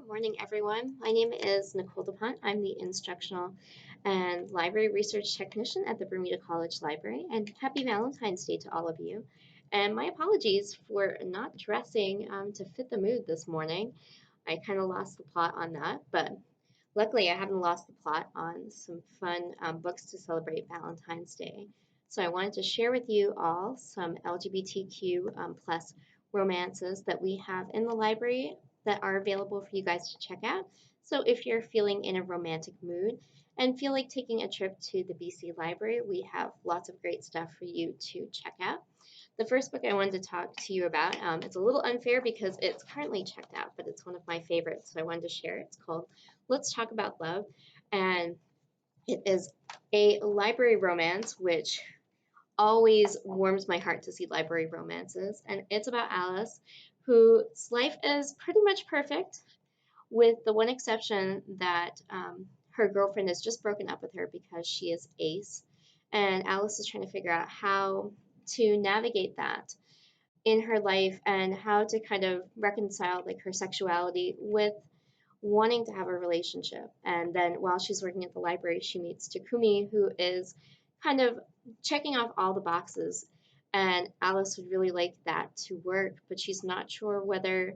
Good morning, everyone. My name is Nicole DuPont. I'm the Instructional and Library Research Technician at the Bermuda College Library, and happy Valentine's Day to all of you. And my apologies for not dressing to fit the mood this morning. I kind of lost the plot on that, but luckily I haven't lost the plot on some fun books to celebrate Valentine's Day. So I wanted to share with you all some LGBTQ plus romances that we have in the library that are available for you guys to check out. So if you're feeling in a romantic mood and feel like taking a trip to the BC Library, we have lots of great stuff for you to check out. The first book I wanted to talk to you about, it's a little unfair because it's currently checked out, but it's one of my favorites, so I wanted to share it. It's called Let's Talk About Love, and it is a library romance, which always warms my heart to see library romances, and it's about Alice, whose life is pretty much perfect, with the one exception that her girlfriend has just broken up with her because she is ace, and Alice is trying to figure out how to navigate that in her life and how to kind of reconcile like her sexuality with wanting to have a relationship. And then while she's working at the library, she meets Takumi, who is kind of checking off all the boxes. And Alice would really like that to work, but she's not sure whether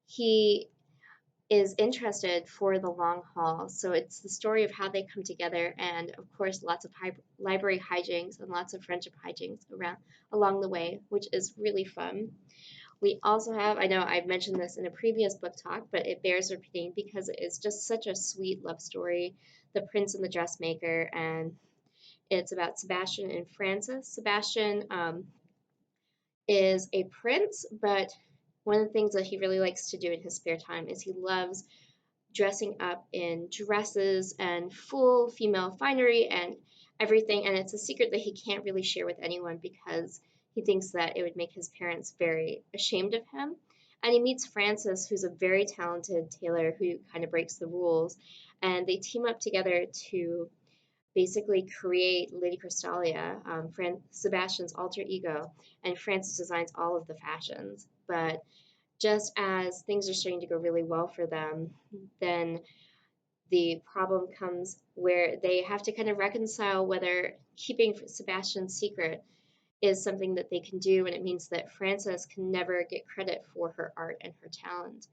he is interested for the long haul. So it's the story of how they come together, and of course lots of library hijinks and lots of friendship hijinks around along the way, which is really fun. We also have, I know I've mentioned this in a previous book talk, but it bears repeating because it is just such a sweet love story, The Prince and the Dressmaker, and it's about Sebastian and Frances. Sebastian is a prince, but one of the things that he really likes to do in his spare time is he loves dressing up in dresses and full female finery and everything. And it's a secret that he can't really share with anyone because he thinks that it would make his parents very ashamed of him. And he meets Frances, who's a very talented tailor who kind of breaks the rules. And they team up together to basically create Lady Crystalia, Sebastian's alter ego, and Frances designs all of the fashions. But just as things are starting to go really well for them, then the problem comes where they have to kind of reconcile whether keeping Sebastian's secret is something that they can do, and it means that Frances can never get credit for her art and her talent,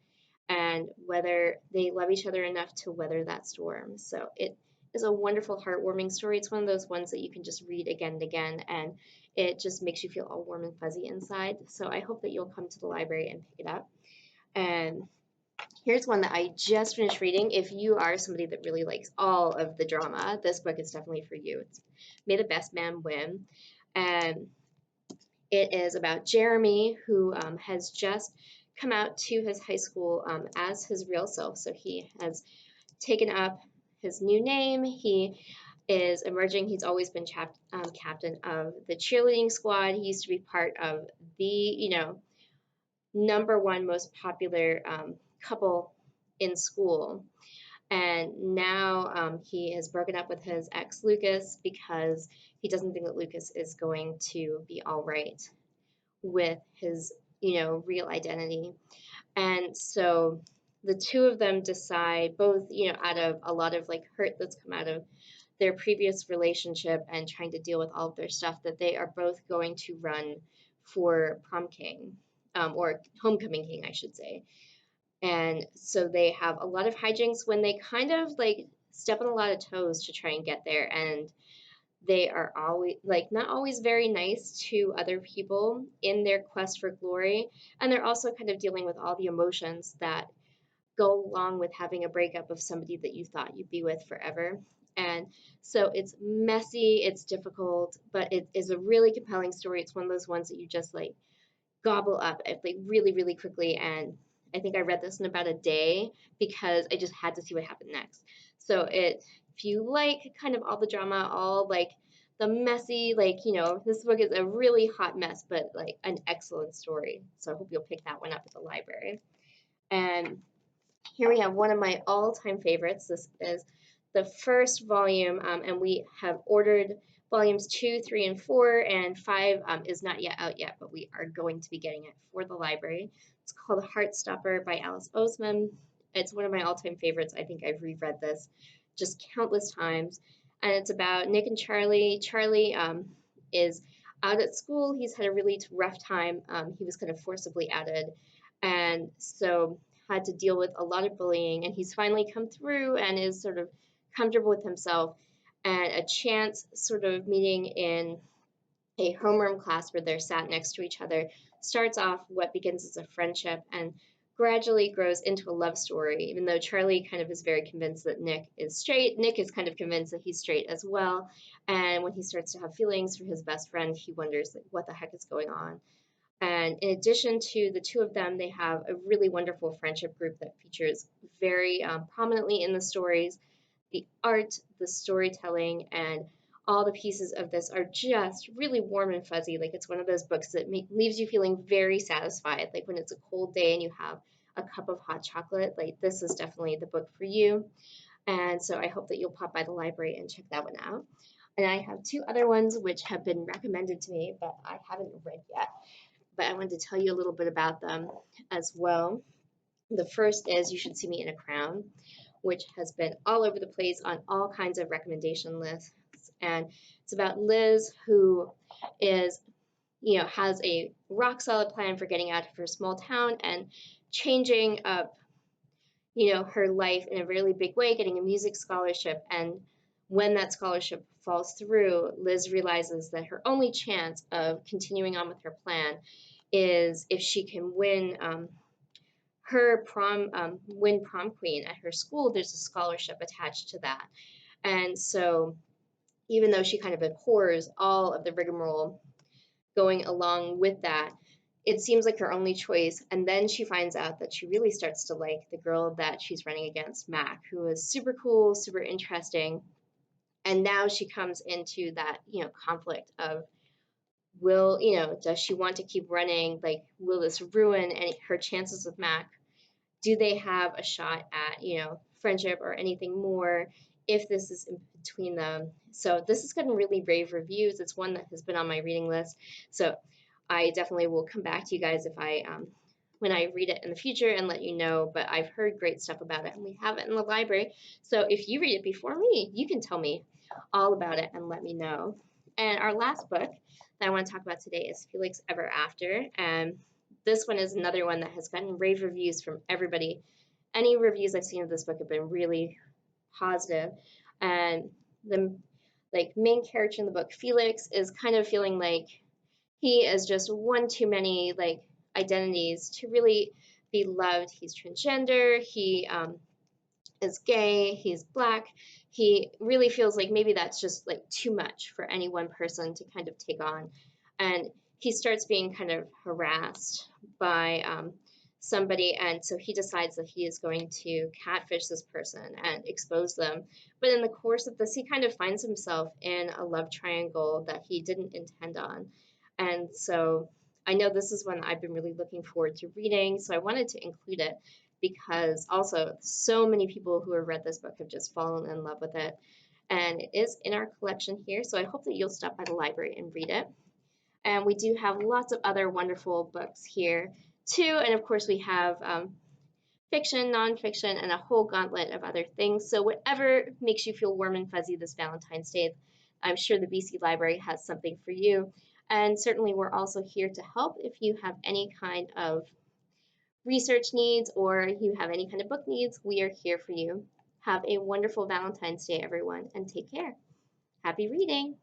and whether they love each other enough to weather that storm. So it is a wonderful, heartwarming story. It's one of those ones that you can just read again and again, and it just makes you feel all warm and fuzzy inside. So I hope that you'll come to the library and pick it up. And here's one that I just finished reading. If you are somebody that really likes all of the drama, this book is definitely for you. It's May the Best Man Win. And it is about Jeremy, who has just come out to his high school as his real self. So he has taken up his new name. He is emerging. He's always been captain of the cheerleading squad. He used to be part of the, number one most popular couple in school. And now he has broken up with his ex Lucas because he doesn't think that Lucas is going to be all right with his, real identity. And so the two of them decide, both, out of a lot of like hurt that's come out of their previous relationship and trying to deal with all of their stuff, that they are both going to run for prom king, or homecoming king, I should say. And so they have a lot of hijinks when they kind of like step on a lot of toes to try and get there. And they are always like not always very nice to other people in their quest for glory. And they're also kind of dealing with all the emotions that go along with having a breakup of somebody that you thought you'd be with forever. And so it's messy, it's difficult, but it is a really compelling story. It's one of those ones that you just like gobble up like really, really quickly. And I think I read this in about a day because I just had to see what happened next. So if you like kind of all the drama, all like the messy, like, this book is a really hot mess, but like an excellent story. So I hope you'll pick that one up at the library. And here we have one of my all-time favorites. This is the first volume, and we have ordered volumes 2, 3, and 4, and 5 is not yet out yet, but we are going to be getting it for the library. It's called Heartstopper by Alice Oseman, It's one of my all-time favorites. I think I've reread this just countless times. And it's about Nick and Charlie. Charlie is out at school. He's had a really rough time. He was kind of forcibly outed, and so had to deal with a lot of bullying. And he's finally come through and is sort of comfortable with himself. And a chance sort of meeting in a homeroom class where they're sat next to each other starts off what begins as a friendship and gradually grows into a love story. Even though Charlie kind of is very convinced that Nick is straight, Nick is kind of convinced that he's straight as well. And when he starts to have feelings for his best friend, he wonders like, what the heck is going on. And in addition to the two of them, they have a really wonderful friendship group that features very prominently in the stories. The art, the storytelling, and all the pieces of this are just really warm and fuzzy. Like it's one of those books that leaves you feeling very satisfied. Like when it's a cold day and you have a cup of hot chocolate, like this is definitely the book for you. And so I hope that you'll pop by the library and check that one out. And I have two other ones which have been recommended to me, but I haven't read yet. But I wanted to tell you a little bit about them as well. The first is You Should See Me in a Crown, which has been all over the place on all kinds of recommendation lists. And it's about Liz, who is, has a rock solid plan for getting out of her small town and changing up, her life in a really big way, getting a music scholarship. And when that scholarship falls through, Liz realizes that her only chance of continuing on with her plan is if she can win win prom queen at her school. There's a scholarship attached to that. And so even though she kind of abhors all of the rigmarole going along with that, it seems like her only choice. And then she finds out that she really starts to like the girl that she's running against, Mac, who is super cool, super interesting. And now she comes into that, conflict of does she want to keep running? Like, will this ruin her chances with Mac? Do they have a shot at, friendship or anything more if this is in between them? So this has gotten really rave reviews. It's one that has been on my reading list. So I definitely will come back to you guys if when I read it in the future and let you know, but I've heard great stuff about it and we have it in the library. So if you read it before me, you can tell me all about it and let me know. And our last book that I want to talk about today is Felix Ever After. And this one is another one that has gotten rave reviews from everybody. Any reviews I've seen of this book have been really positive. And the main character in the book, Felix, is kind of feeling like he is just one too many identities to really be loved. He's transgender. He is gay. He's black. He really feels like maybe that's just too much for any one person to kind of take on, and he starts being kind of harassed by somebody, and so he decides that he is going to catfish this person and expose them. But in the course of this, he kind of finds himself in a love triangle that he didn't intend on. And so I know this is one I've been really looking forward to reading, so I wanted to include it because also so many people who have read this book have just fallen in love with it. And it is in our collection here, so I hope that you'll stop by the library and read it. And we do have lots of other wonderful books here too, and of course we have fiction, nonfiction, and a whole gauntlet of other things. So whatever makes you feel warm and fuzzy this Valentine's Day, I'm sure the BC Library has something for you. And certainly we're also here to help if you have any kind of research needs or you have any kind of book needs. We are here for you. Have a wonderful Valentine's Day, everyone, and take care. Happy reading!